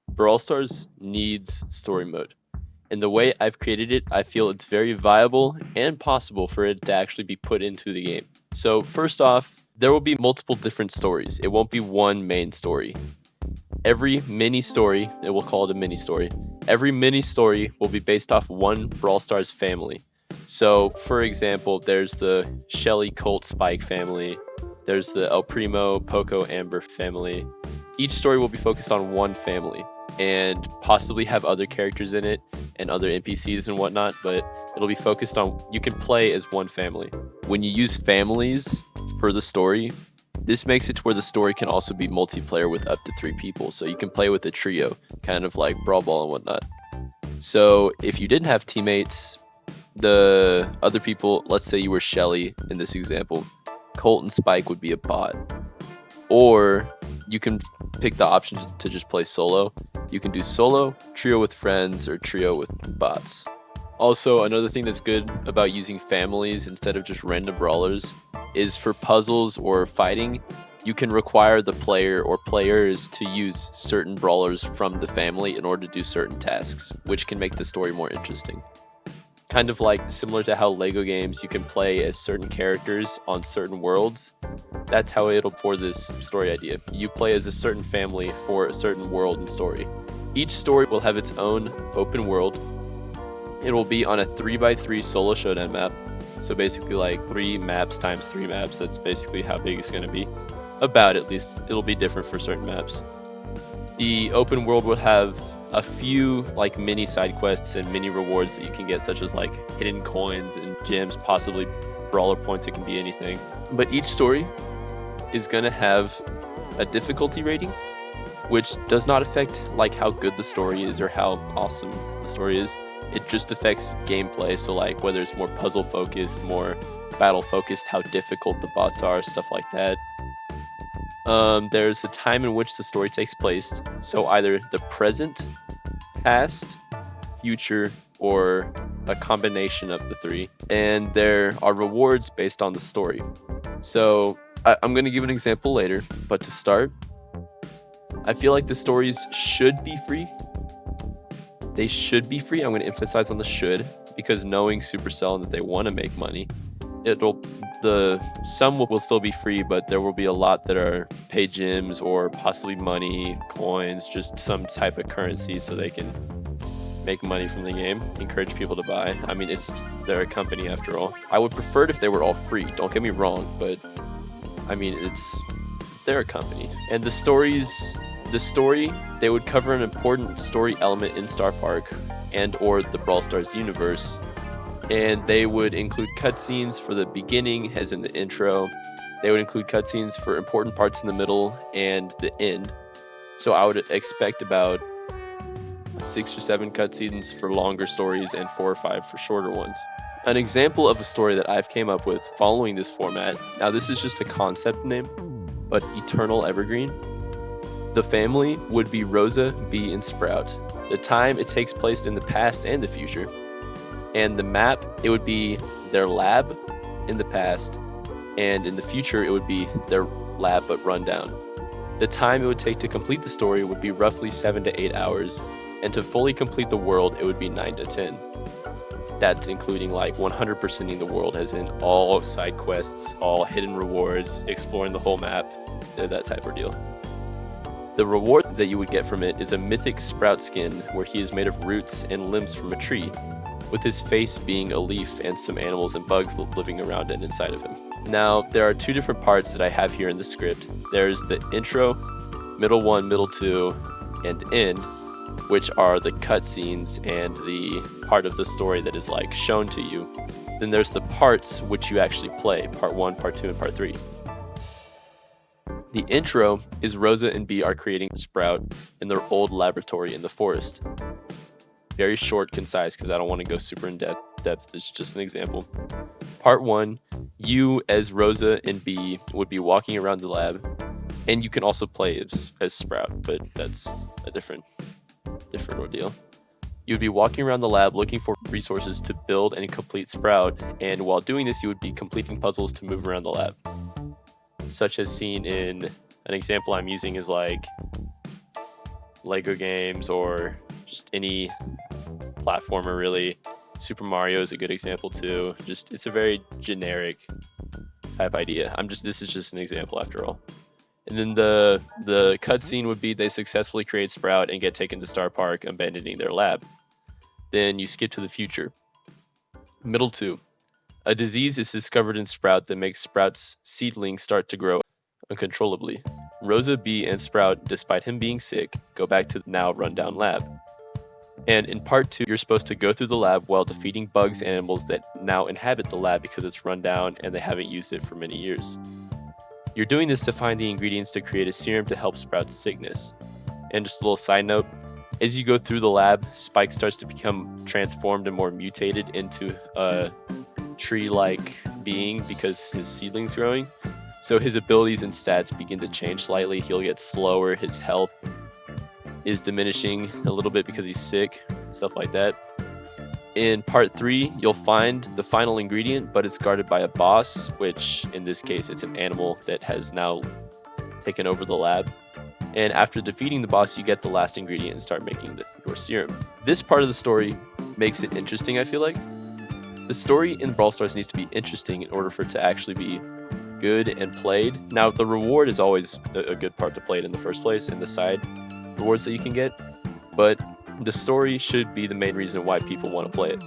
Brawl Stars needs story mode. And the way I've created it, I feel it's very viable and possible for it to actually be put into the game. So first off, there will be multiple different stories. It won't be one main story. Every mini story, and we'll call it a mini story, every mini story will be based off one Brawl Stars family. So for example, there's the Shelly Colt Spike family, there's the El Primo Poco Amber family. Each story will be focused on one family and possibly have other characters in it and other NPCs and whatnot, but it'll be focused on, you can play as one family. When you use families for the story, this makes it to where the story can also be multiplayer with up to 3 people, so you can play with a trio, kind of like Brawl and whatnot. So if you didn't have teammates, the other people, let's say you were Shelly in this example, Colt and Spike would be a bot. Or you can pick the option to just play solo. You can do solo, trio with friends, or trio with bots. Also, another thing that's good about using families instead of just random brawlers is for puzzles or fighting, you can require the player or players to use certain brawlers from the family in order to do certain tasks, which can make the story more interesting. Kind of like similar to how Lego games, you can play as certain characters on certain worlds. That's how it'll pour this story idea. You play as a certain family for a certain world and story. Each story will have its own open world. It will be on a 3x3 solo showdown map. So basically like 3 maps times 3 maps. That's basically how big it's going to be. About at least. It'll be different for certain maps. The open world will have a few like mini side quests and mini rewards that you can get, such as like hidden coins and gems, possibly brawler points. It can be anything. But each story is going to have a difficulty rating, which does not affect like how good the story is or how awesome the story is. It just affects gameplay. So like whether it's more puzzle focused, more battle focused, how difficult the bots are, stuff like that. There's a time in which the story takes place. So either the present, past, future, or a combination of the 3. And there are rewards based on the story. So I'm going to give an example later, but to start, I feel like the stories should be free. They should be free. I'm going to emphasize on the should, because knowing Supercell and that they want to make money, some will still be free, but there will be a lot that are paid gems or possibly money, coins, just some type of currency so they can make money from the game, encourage people to buy. I mean, they're a company after all. I would prefer it if they were all free, don't get me wrong, but I mean, they're a company. And the story, they would cover an important story element in Star Park and or the Brawl Stars universe. And they would include cutscenes for the beginning, as in the intro. They would include cutscenes for important parts in the middle and the end. So I would expect about 6 or 7 cutscenes for longer stories and 4 or 5 for shorter ones. An example of a story that I've came up with following this format, now this is just a concept name, but Eternal Evergreen. The family would be Rosa, Bee, and Sprout. The time, it takes place in the past and the future. And the map, it would be their lab in the past, and in the future it would be their lab but run down. The time it would take to complete the story would be roughly 7 to 8 hours, and to fully complete the world it would be 9 to 10. That's including like 100%ing the world, as in all side quests, all hidden rewards, exploring the whole map, that type of deal. The reward that you would get from it is a mythic Sprout skin where he is made of roots and limbs from a tree, with his face being a leaf and some animals and bugs living around and inside of him. Now, there are 2 different parts that I have here in the script. There's the intro, middle 1, middle 2, and end, which are the cutscenes and the part of the story that is like shown to you. Then there's the parts which you actually play, part 1, part 2, and part 3. The intro is Rosa and Bee are creating Sprout in their old laboratory in the forest. Very short, concise, because I don't want to go super in depth. It's just an example. Part 1, you as Rosa and Bee would be walking around the lab, and you can also play as Sprout, but that's a different ordeal. You'd be walking around the lab looking for resources to build and complete Sprout, and while doing this, you would be completing puzzles to move around the lab, such as seen in An example I'm using is like Lego games or just any platformer really. Super Mario is a good example too. Just it's a very generic type idea. This is just an example after all. And then the cutscene would be they successfully create Sprout and get taken to Star Park, abandoning their lab. Then you skip to the future. Middle 2. A disease is discovered in Sprout that makes Sprout's seedlings start to grow uncontrollably. Rosa, Bee, and Sprout, despite him being sick, go back to the now rundown lab. And in part 2, you're supposed to go through the lab while defeating bugs and animals that now inhabit the lab because it's run down and they haven't used it for many years. You're doing this to find the ingredients to create a serum to help Sprout's sickness. And just a little side note, as you go through the lab, Spike starts to become transformed and more mutated into a tree-like being because his seedling's growing. So his abilities and stats begin to change slightly. He'll get slower, his health is diminishing a little bit because he's sick, stuff like that. In part 3, you'll find the final ingredient, but it's guarded by a boss, which in this case, it's an animal that has now taken over the lab. And after defeating the boss, you get the last ingredient and start making your serum. This part of the story makes it interesting, I feel like. The story in Brawl Stars needs to be interesting in order for it to actually be good and played. Now, the reward is always a good part to play it in the first place, and the side rewards that you can get. But the story should be the main reason why people want to play it.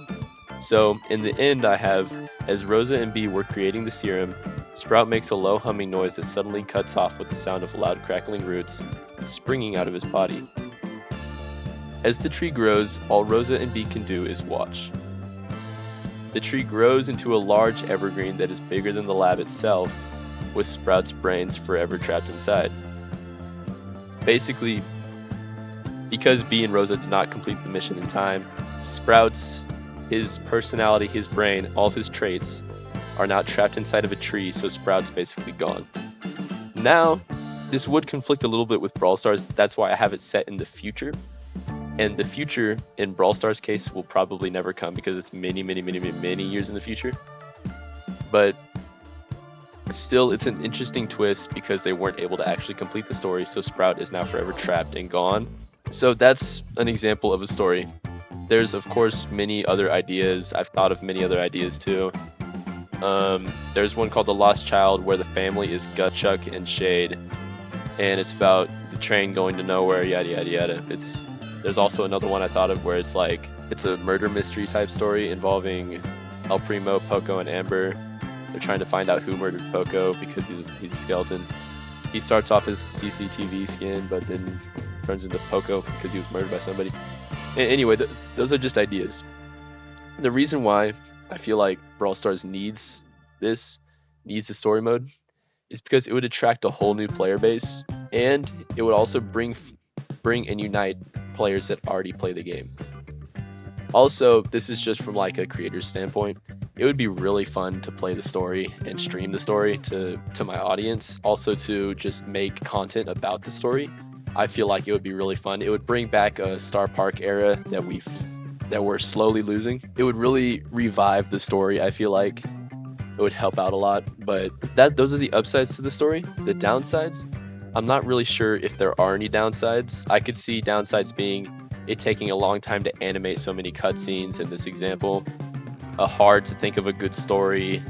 So in the end, I have, as Rosa and Bee were creating the serum, Sprout makes a low humming noise that suddenly cuts off with the sound of loud crackling roots springing out of his body. As the tree grows, all Rosa and Bee can do is watch. The tree grows into a large evergreen that is bigger than the lab itself, with Sprout's brains forever trapped inside. Basically, because Bee and Rosa did not complete the mission in time, Sprout's, his personality, his brain, all of his traits are now trapped inside of a tree, so Sprout's basically gone. Now, this would conflict a little bit with Brawl Stars, that's why I have it set in the future. And the future, in Brawl Stars' case, will probably never come because it's many years in the future. But still, it's an interesting twist because they weren't able to actually complete the story, so Sprout is now forever trapped and gone. So that's an example of a story. There's, of course, many other ideas. I've thought of many other ideas too. There's one called The Lost Child where the family is Gut, Chuck, and Shade. And it's about the train going to nowhere, yada yada yada. There's also another one I thought of where it's a murder mystery type story involving El Primo, Poco, and Amber. They're trying to find out who murdered Poco because he's a skeleton. He starts off as CCTV skin, but then turns into Poco because he was murdered by somebody. Anyway, those are just ideas. The reason why I feel like Brawl Stars needs a story mode, is because it would attract a whole new player base, and it would also bring and unite players that already play the game. Also, this is just from like a creator's standpoint. It would be really fun to play the story and stream the story to my audience. Also to just make content about the story. I feel like it would be really fun. It would bring back a Star Park era that we're slowly losing. It would really revive the story, I feel like. It would help out a lot, but those are the upsides to the story. The downsides, I'm not really sure if there are any downsides. I could see downsides being it taking a long time to animate so many cutscenes in this example, hard to think of a good story,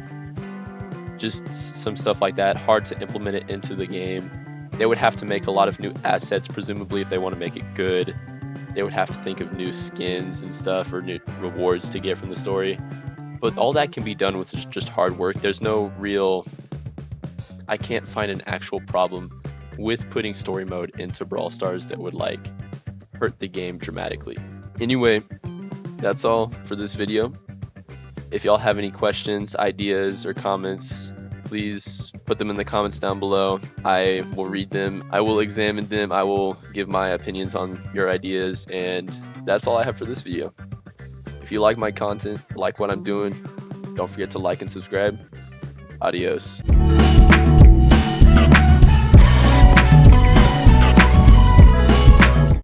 just some stuff like that, hard to implement it into the game. They would have to make a lot of new assets, presumably, if they want to make it good. They would have to think of new skins and stuff, or new rewards to get from the story. But all that can be done with just hard work. There's no real... I can't find an actual problem with putting story mode into Brawl Stars that would, hurt the game dramatically. Anyway, that's all for this video. If y'all have any questions, ideas, or comments, please put them in the comments down below. I will read them, I will examine them, I will give my opinions on your ideas, and that's all I have for this video. If you like my content, like what I'm doing, don't forget to like and subscribe. Adios.